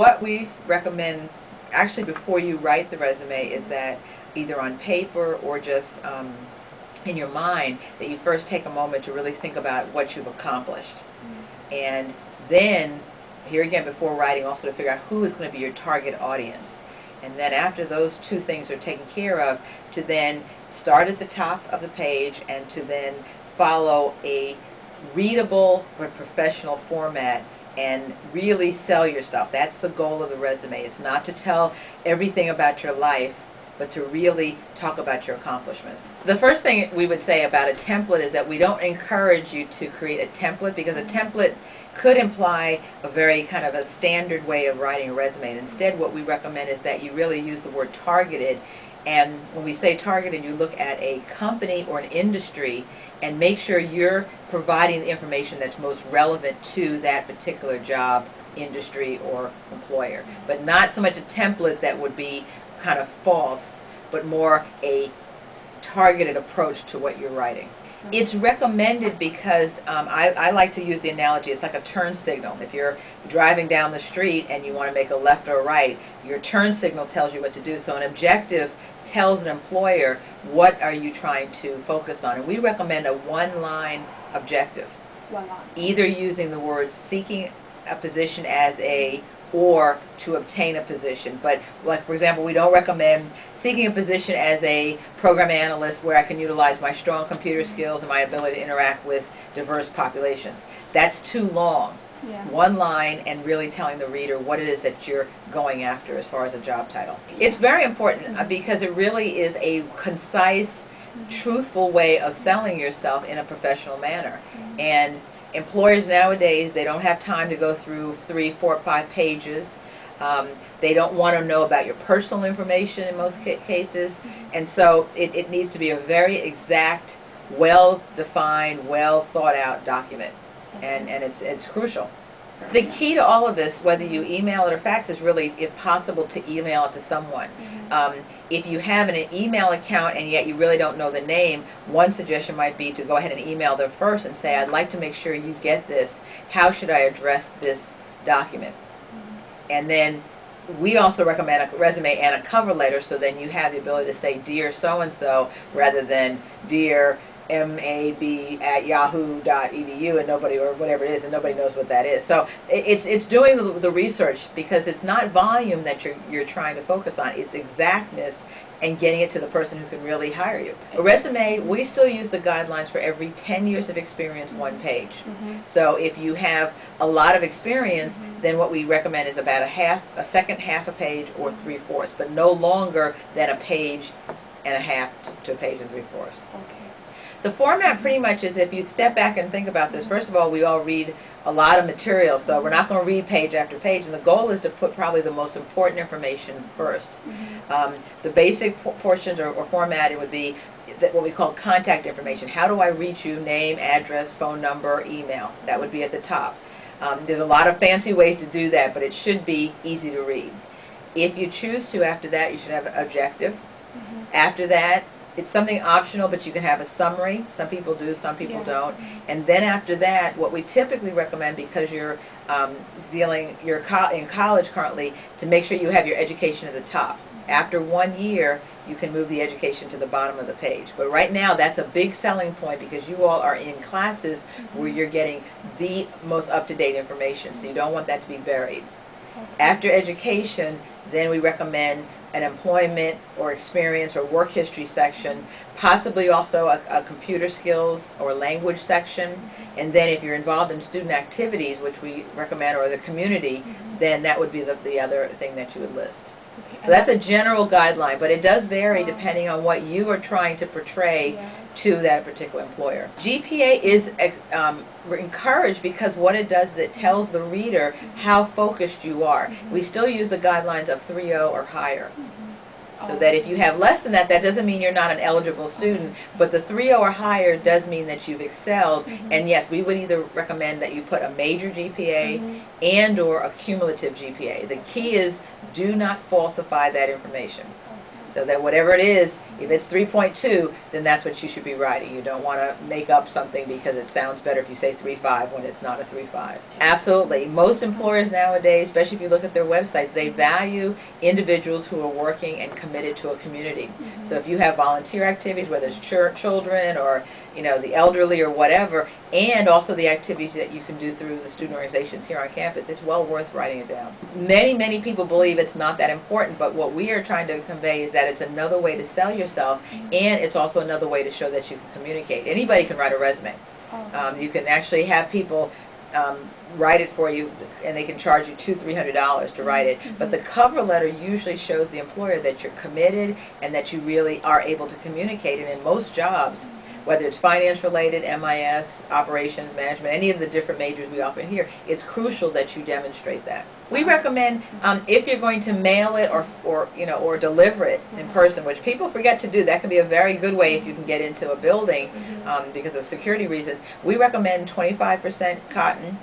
what we recommend, actually before you write the resume, is that either on paper or just in your mind, that you first take a moment to really think about what you've accomplished. And then, here again, before writing, also to figure out who is going to be your target audience. And then after those two things are taken care of, to then start at the top of the page and to then follow a readable but professional format and really sell yourself. That's the goal of the resume. It's not to tell everything about your life, but to really talk about your accomplishments. The first thing we would say about a template is that we don't encourage you to create a template, because a template could imply a very kind of a standard way of writing a resume. And instead, what we recommend is that you really use the word targeted. And when we say targeted, you look at a company or an industry and make sure you're providing the information that's most relevant to that particular job, industry, or employer. But not so much a template that would be kind of false, but more a targeted approach to what you're writing. It's recommended because I like to use the analogy, it's like a turn signal. If you're driving down the street and you want to make a left or a right, your turn signal tells you what to do. So an objective tells an employer what are you trying to focus on. And we recommend a one-line objective. One line. Either using the word seeking a position as a or to obtain a position. But like, for example, we don't recommend seeking a position as a program analyst where I can utilize my strong computer skills and my ability to interact with diverse populations. That's too long. Yeah. One line and really telling the reader what it is that you're going after as far as a job title. It's very important because it really is a concise, truthful way of selling yourself in a professional manner. And employers nowadays, they don't have time to go through 3, 4, 5 pages. They don't want to know about your personal information in most cases. And so it needs to be a very exact, well-defined, well-thought-out document. And it's crucial. The key to all of this, whether you email it or fax, is really, if possible, to email it to someone. If you have an email account and yet you really don't know the name, one suggestion might be to go ahead and email them first and say, I'd like to make sure you get this. How should I address this document? And then we also recommend a resume and a cover letter, so then you have the ability to say, Dear so-and-so, rather than Dear mab@yahoo.edu and nobody, or whatever it is, and nobody knows what that is. So it's doing the research, because it's not volume that you're trying to focus on. It's exactness and getting it to the person who can really hire you. A resume, we still use the guidelines for every 10 years of experience, 1 page. So if you have a lot of experience, then what we recommend is about a second half a page or 3/4, but no longer than a page and a half to a page and 3/4. Okay. The format pretty much is, if you step back and think about this, first of all, we all read a lot of material, so we're not going to read page after page, and the goal is to put probably the most important information first. The basic portions or formatting would be what we call contact information. How do I reach you? Name, address, phone number, email. That would be at the top. There's a lot of fancy ways to do that, but it should be easy to read. If you choose to, after that, you should have an objective. After that, it's something optional, but you can have a summary. Some people do, some people don't. And then after that, what we typically recommend, because you're in college currently, to make sure you have your education at the top. After 1 year, you can move the education to the bottom of the page. But right now, that's a big selling point, because you all are in classes where you're getting the most up-to-date information. So you don't want that to be buried. After education, then we recommend an employment or experience or work history section, possibly also a computer skills or language section, and then if you're involved in student activities, which we recommend, or the community, then that would be the other thing that you would list. So that's a general guideline, but it does vary depending on what you are trying to portray to that particular employer. GPA is encouraged because what it does is it tells the reader how focused you are. We still use the guidelines of 3.0 or higher. So that if you have less than that, that doesn't mean you're not an eligible student, but the 3.0 or higher does mean that you've excelled. And yes, we would either recommend that you put a major GPA and or a cumulative GPA. The key is, do not falsify that information. So that whatever it is, If it's 3.2, then that's what you should be writing. You don't want to make up something because it sounds better if you say 3.5 when it's not a 3.5. Absolutely. Most employers nowadays, especially if you look at their websites, they value individuals who are working and committed to a community. So if you have volunteer activities, whether it's children or the elderly or whatever, and also the activities that you can do through the student organizations here on campus, it's well worth writing it down. Many people believe it's not that important, but what we are trying to convey is that it's another way to sell yourself, and it's also another way to show that you can communicate. Anybody can write a resume. You can actually have people write it for you, and they can charge you $200-300 to write it. But the cover letter usually shows the employer that you're committed and that you really are able to communicate. And in most jobs, whether it's finance related, MIS, operations, management, any of the different majors we offer here, it's crucial that you demonstrate that. We recommend if you're going to mail it or deliver it in person, which people forget to do. That can be a very good way if you can get into a building because of security reasons. We recommend 25% cotton.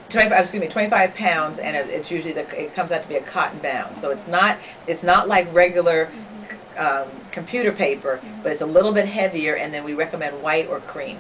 25 pounds, and it's usually it comes out to be a cotton bound. So it's not like regular computer paper, but it's a little bit heavier, and then we recommend white or cream.